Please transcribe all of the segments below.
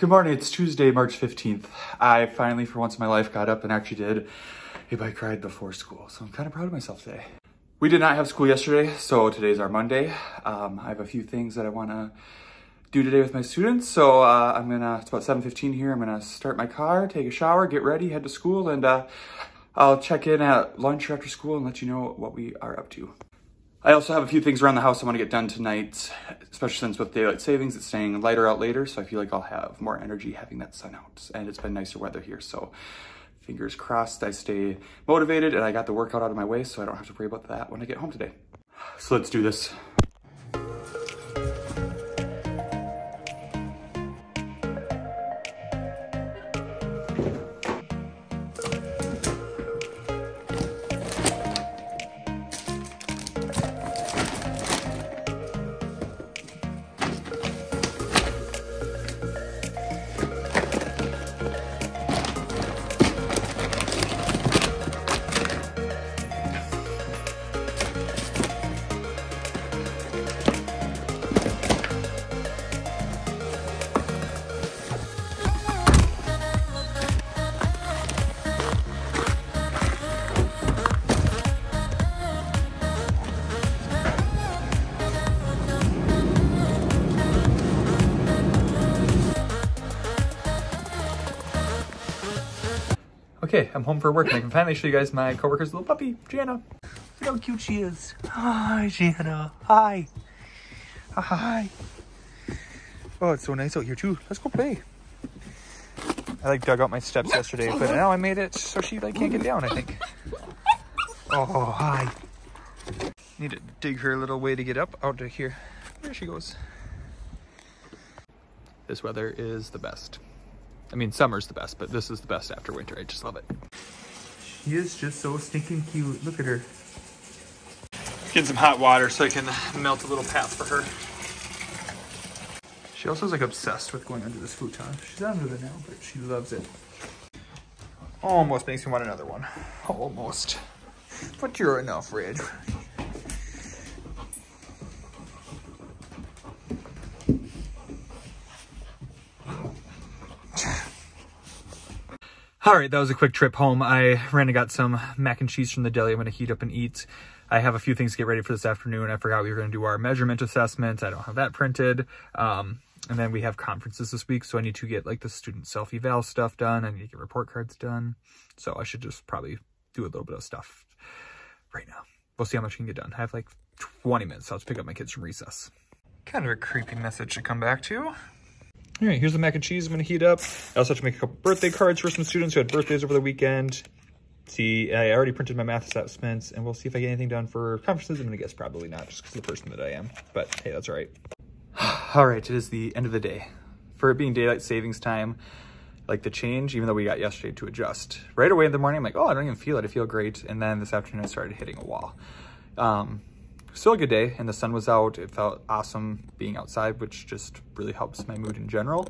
Good morning, it's Tuesday, March 15th. I finally, for once in my life, got up and actually did a bike ride before school. So I'm kind of proud of myself today. We did not have school yesterday, so today's our Monday. I have a few things that I wanna do today with my students. So it's about 7:15 here. I'm gonna start my car, take a shower, get ready, head to school, and I'll check in at lunch after school and let you know what we are up to. I also have a few things around the house I want to get done tonight, especially since with daylight savings, it's staying lighter out later. So I feel like I'll have more energy having that sun out, and it's been nicer weather here. So fingers crossed I stay motivated and I got the workout out of my way so I don't have to worry about that when I get home today. So let's do this. Okay, I'm home for work and I can finally show you guys my coworker's little puppy, Jana. Look how cute she is. Hi, Jana. Hi. Hi. Oh, it's so nice out here too. Let's go play. I dug out my steps yesterday, but now I made it so she can't get down, I think. Oh, hi. Need to dig her a little way to get up out to here. There she goes. This weather is the best. I mean, summer's the best, but this is the best after winter. I just love it. She is just so stinking cute. Look at her. Getting some hot water so I can melt a little path for her. She also is obsessed with going under this futon. She's under there now, but she loves it. Almost makes me want another one. Almost. But you're enough, Red. All right, that was a quick trip home. I ran and got some mac and cheese from the deli. I'm gonna heat up and eat. I have a few things to get ready for this afternoon. I forgot we were gonna do our measurement assessment. I don't have that printed. And then we have conferences this week, so I need to get the student self-eval stuff done. I need to get report cards done. So I should just probably do a little bit of stuff right now. We'll see how much we can get done. I have 20 minutes, so I'll just pick up my kids from recess. Kind of a creepy message to come back to. All right, here's the mac and cheese I'm gonna heat up. I also have to make a couple birthday cards for some students who had birthdays over the weekend. See, I already printed my math assessments, and we'll see if I get anything done for conferences. I'm gonna guess probably not, just because of the person that I am. But hey, that's all right. All right, it is the end of the day. For it being daylight savings time, the change, even though we got yesterday to adjust. Right away in the morning, I'm like, oh, I don't even feel it. I feel great. And then this afternoon, I started hitting a wall. Still a good day, and the sun was out. It felt awesome being outside, which just really helps my mood in general.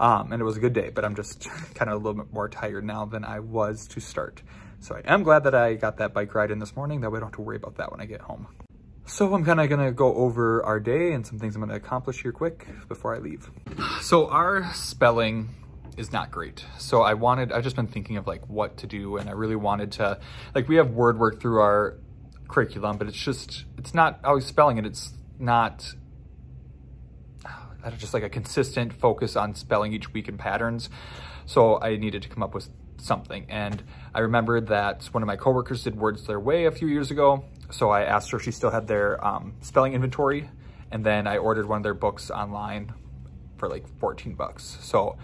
And it was a good day, but I'm just kind of a little bit more tired now than I was to start. So I am glad that I got that bike ride in this morning. That way I don't have to worry about that when I get home. So I'm kind of gonna go over our day and some things I'm gonna accomplish here quick before I leave. So our spelling is not great. So I've just been thinking of what to do, and I really wanted to, we have word work through our curriculum, but it's not always spelling it. It's not just a consistent focus on spelling each week in patterns. So I needed to come up with something. And I remembered that one of my coworkers did Words Their Way a few years ago. So I asked her if she still had their spelling inventory. And then I ordered one of their books online for $14. So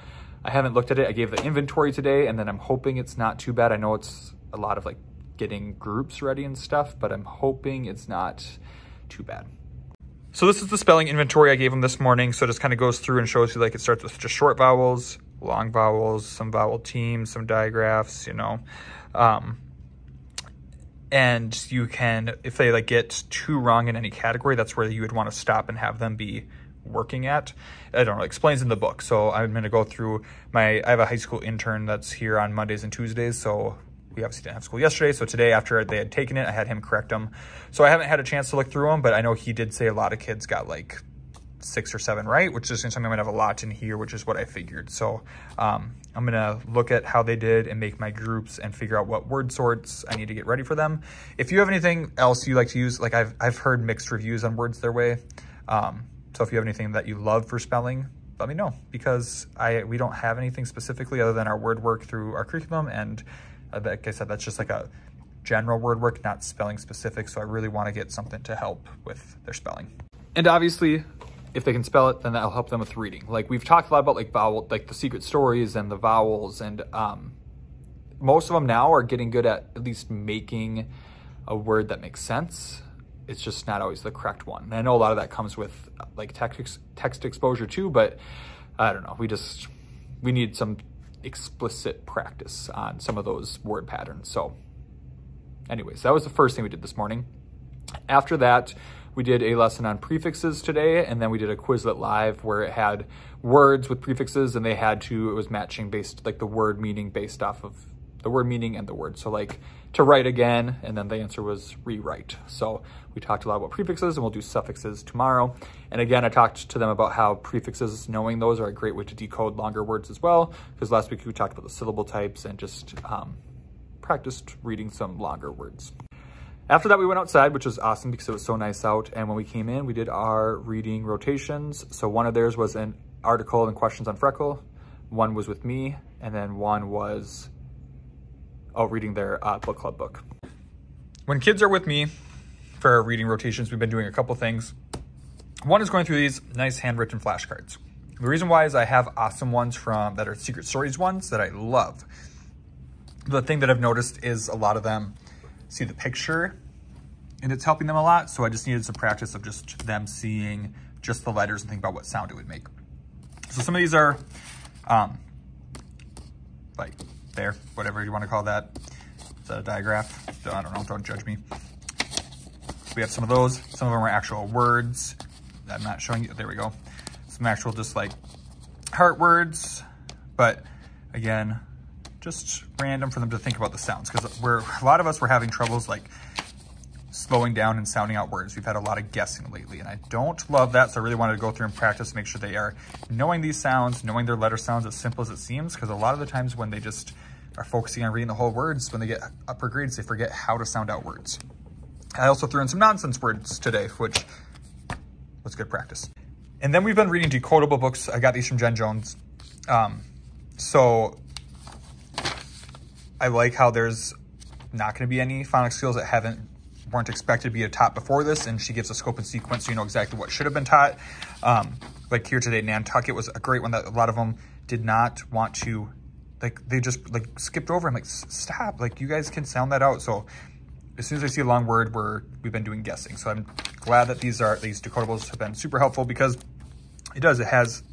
I haven't looked at it. I gave the inventory today, and then I'm hoping it's not too bad. I know it's a lot of getting groups ready and stuff, but I'm hoping it's not too bad. So this is the spelling inventory I gave them this morning. So it just kind of goes through and shows you it starts with just short vowels, long vowels, some vowel teams, some digraphs, and you can, if they get too wrong in any category, that's where you would want to stop and have them be working at. I don't know, it explains in the book. So I'm going to go through I have a high school intern that's here on Mondays and Tuesdays. So we obviously didn't have school yesterday. So today, after they had taken it, I had him correct them. So I haven't had a chance to look through them, but I know he did say a lot of kids got 6 or 7 right, which is something I'm gonna have a lot in here, which is what I figured. So I'm gonna look at how they did and make my groups and figure out what word sorts I need to get ready for them. If you have anything else you like to use, like I've heard mixed reviews on Words Their Way. So if you have anything that you love for spelling, let me know, because we don't have anything specifically other than our word work through our curriculum. And like I said, that's just like a general word work, not spelling specific. So I really want to get something to help with their spelling. And obviously, if they can spell it, then that'll help them with reading. Like we've talked a lot about like the secret stories and the vowels, and most of them now are getting good at least making a word that makes sense. It's just not always the correct one. And I know a lot of that comes with like text exposure too, but I don't know. We need some explicit practice on some of those word patterns. So anyways, that was the first thing we did this morning. After that, we did a lesson on prefixes today, and then we did a Quizlet Live where it had words with prefixes, and it was matching based, like the word meaning based off of the word meaning and the word. So like to write again, and then the answer was rewrite. So we talked a lot about prefixes, and we'll do suffixes tomorrow. And again, I talked to them about how prefixes, knowing those, are a great way to decode longer words as well, because last week we talked about the syllable types and just practiced reading some longer words. After that, we went outside, which was awesome because it was so nice out. And when we came in, we did our reading rotations. So one of theirs was an article and questions on Freckle. One was with me, and then one was reading their book club book. When kids are with me for our reading rotations, we've been doing a couple things. One is going through these nice handwritten flashcards. The reason why is I have awesome ones that are Secret Stories ones that I love. The thing that I've noticed is a lot of them see the picture and it's helping them a lot. So I just needed some practice of just them seeing just the letters and think about what sound it would make. So some of these are like there, whatever you want to call that. Is that a digraph? I don't know, don't judge me. We have some of those. Some of them are actual words that I'm not showing you. There we go. Some actual just like heart words, but again, just random for them to think about the sounds, because a lot of us were having troubles like slowing down and sounding out words. We've had a lot of guessing lately, and I don't love that. So I really wanted to go through and practice, make sure they are knowing these sounds, knowing their letter sounds, as simple as it seems, because a lot of the times when they just are focusing on reading the whole words, when they get upper grades, they forget how to sound out words. I also threw in some nonsense words today, which was good practice. And then we've been reading decodable books. I got these from Jen Jones. So I like how there's not going to be any phonics skills that weren't expected to be taught before this, and she gives a scope and sequence so you know exactly what should have been taught. Like here today, Nantucket was a great one that a lot of them did not want to, like they just like skipped over. I'm like, stop, like you guys can sound that out. So as soon as I see a long word, we've been doing guessing. So I'm glad that these decodables have been super helpful, because it has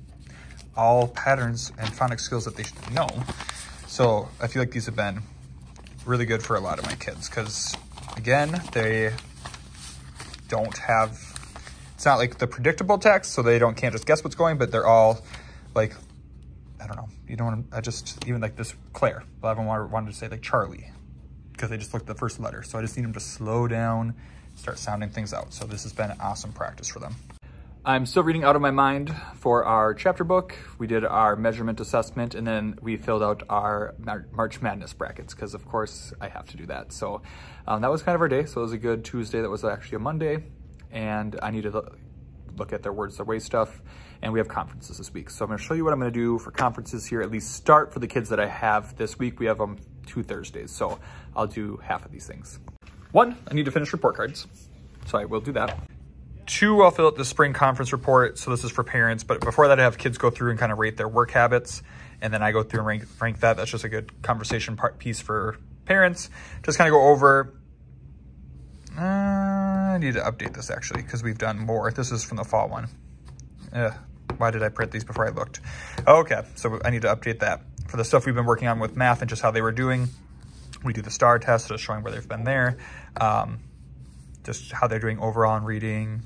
all patterns and phonics skills that they should know. So I feel like these have been really good for a lot of my kids, because again, they don't have, it's not like the predictable text, so they can't just guess what's going, but they're all like, I don't know, you don't want to, even like this Claire, a lot of them wanted to say like Charlie, because they just looked at the first letter. So I just need them to slow down, start sounding things out. So this has been an awesome practice for them. I'm still reading Out of My Mind for our chapter book. We did our measurement assessment, and then we filled out our March Madness brackets, because of course I have to do that. So that was kind of our day. So it was a good Tuesday. That was actually a Monday, and I need to look at their Words Their Way stuff, and we have conferences this week. So I'm gonna show you what I'm gonna do for conferences here, at least start for the kids that I have this week. We have them 2 Thursdays, so I'll do half of these things. 1, I need to finish report cards, so I will do that. 2, I'll fill out the spring conference report. So this is for parents, but before that I have kids go through and kind of rate their work habits, and then I go through and rank that. That's just a good conversation piece for parents. Just kind of go over, I need to update this actually, because we've done more. This is from the fall one. Why did I print these before I looked? Okay, so I need to update that. For the stuff we've been working on with math and just how they were doing, we do the STAR test, just showing where they've been there, just how they're doing overall in reading,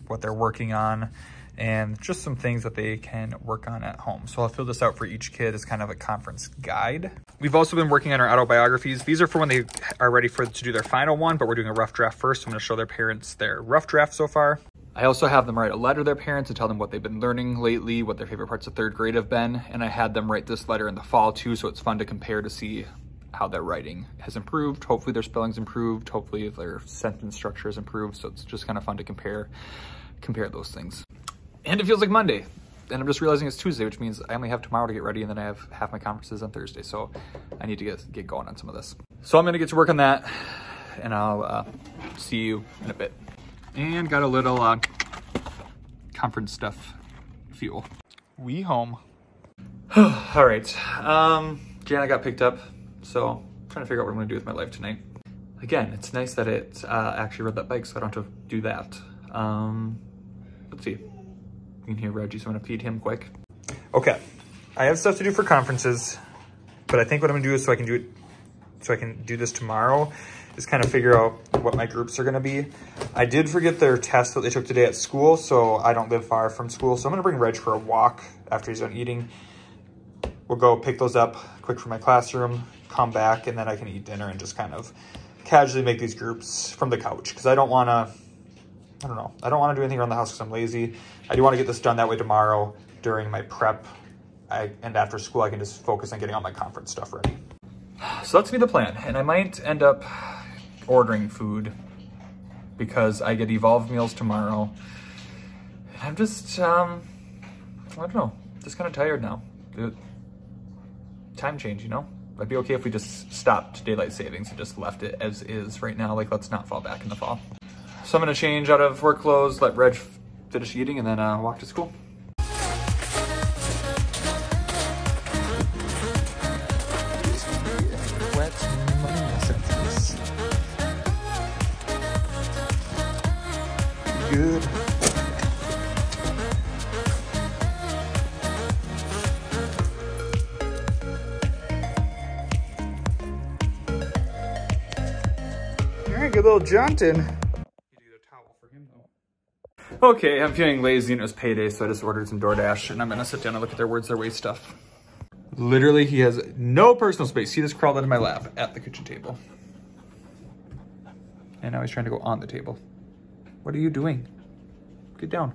what they're working on, and just some things that they can work on at home. So I'll fill this out for each kid as kind of a conference guide. We've also been working on our autobiographies. These are for when they are ready to do their final one, but we're doing a rough draft first. So I'm gonna show their parents their rough draft so far. I also have them write a letter to their parents and tell them what they've been learning lately, what their favorite parts of 3rd grade have been. And I had them write this letter in the fall too, so it's fun to compare to see how their writing has improved. Hopefully their spelling's improved. Hopefully their sentence structure has improved. So it's just kind of fun to compare those things. And it feels like Monday. And I'm just realizing it's Tuesday, which means I only have tomorrow to get ready, and then I have half my conferences on Thursday. So I need to get going on some of this. So I'm gonna get to work on that, and I'll see you in a bit. And got a little conference stuff fuel. We home. All right, Jana got picked up, so I'm trying to figure out what I'm gonna do with my life tonight. Again, it's nice that it actually rode that bike, so I don't have to do that. Let's see. You can hear Reggie, so I'm gonna feed him quick. Okay, I have stuff to do for conferences, but I think what I'm gonna do is so I can do this tomorrow, is kind of figure out what my groups are gonna be. I did forget their test that they took today at school, so I don't live far from school. So I'm gonna bring Reg for a walk after he's done eating. We'll go pick those up quick from my classroom, come back, and then I can eat dinner and just kind of casually make these groups from the couch. Because I don't wanna do anything around the house because I'm lazy. I do wanna get this done that way tomorrow during my prep. And after school, I can just focus on getting all my conference stuff ready. So that's gonna be the plan. And I might end up ordering food because I get Evolve meals tomorrow. I'm just, I don't know, just kind of tired now. Time change, you know? I'd be okay if we just stopped daylight savings and just left it as is right now. Like, let's not fall back in the fall. So I'm gonna change out of work clothes, let Reg finish eating, and then walk to school. Good. All right, good little Jonathan. Okay, I'm feeling lazy and it was payday, so I just ordered some DoorDash, and I'm gonna sit down and look at their Words Their Way stuff. Literally, he has no personal space. He just crawled into my lap at the kitchen table. And now he's trying to go on the table. What are you doing? Get down.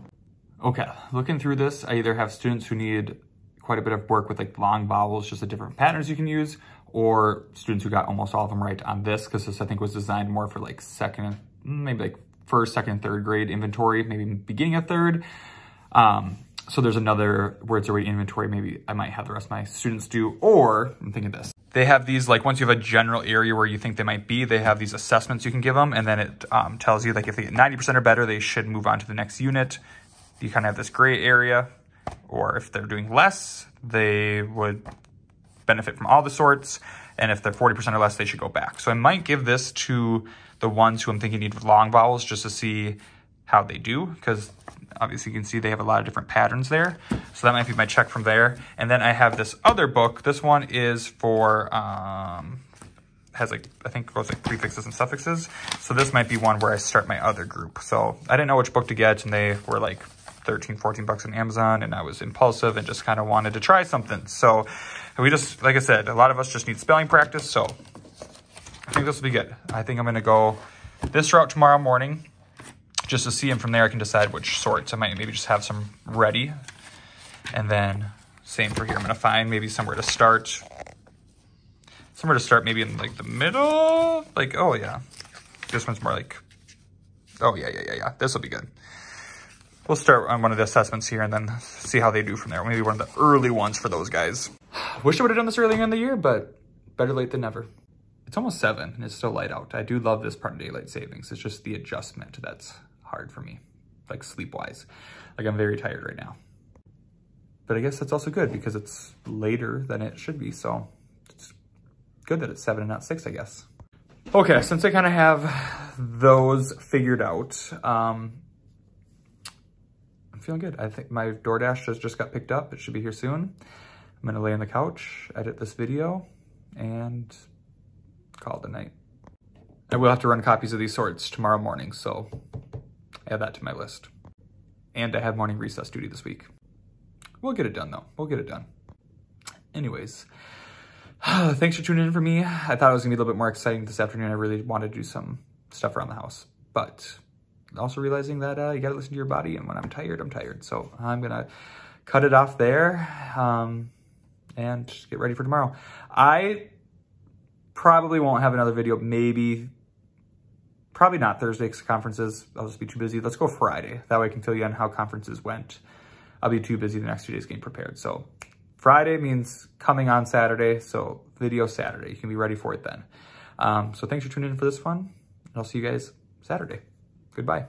Okay, looking through this, I either have students who need quite a bit of work with like long vowels, just the different patterns you can use, or students who got almost all of them right on this, because this I think was designed more for like maybe like 1st, 2nd, 3rd grade inventory, maybe beginning of 3rd. So there's another Words Their Way inventory maybe I might have the rest of my students do, or I'm thinking this. They have these, like once you have a general area where you think they might be, they have these assessments you can give them, and then it tells you like if they get 90% or better, they should move on to the next unit. You kind of have this gray area, or if they're doing less, they would benefit from all the sorts, and if they're 40% or less, they should go back. So I might give this to the ones who I'm thinking need long vowels just to see how they do, because obviously you can see they have a lot of different patterns there. So that might be my check from there. And then I have this other book. This one is for, has like, I think goes like prefixes and suffixes. So this might be one where I start my other group. So I didn't know which book to get, and they were like 13, 14 bucks on Amazon, and I was impulsive and just kind of wanted to try something. So we just, like I said, a lot of us just need spelling practice. So I think this will be good. I think I'm going to go this route tomorrow morning just to see, and from there I can decide which sorts. I might maybe just have some ready. And then same for here. I'm going to find maybe somewhere to start. Somewhere to start maybe in like the middle. Like, oh yeah. This one's more like, oh yeah. This will be good. We'll start on one of the assessments here and then see how they do from there. Maybe one of the early ones for those guys. Wish I would have done this earlier in the year, but better late than never. It's almost 7 and it's still light out. I do love this part of daylight savings. It's just the adjustment that's hard for me, like sleep-wise. Like I'm very tired right now. But I guess that's also good because it's later than it should be. So it's good that it's 7 and not 6, I guess. Okay, since I kind of have those figured out, I'm feeling good. I think my DoorDash just got picked up. It should be here soon. I'm gonna lay on the couch, edit this video, and call it a night. I will have to run copies of these sorts tomorrow morning, so add that to my list. And I have morning recess duty this week. We'll get it done though. We'll get it done. Anyways, thanks for tuning in for me. I thought it was gonna be a little bit more exciting this afternoon. I really wanted to do some stuff around the house, but also realizing that you got to listen to your body, and when I'm tired, I'm tired. So I'm going to cut it off there and get ready for tomorrow. I probably won't have another video, probably not Thursday because conferences, I'll just be too busy. Let's go Friday. That way I can fill you on how conferences went. I'll be too busy the next 2 days getting prepared. So Friday means coming on Saturday. So video Saturday, you can be ready for it then. So thanks for tuning in for this one. I'll see you guys Saturday. Goodbye.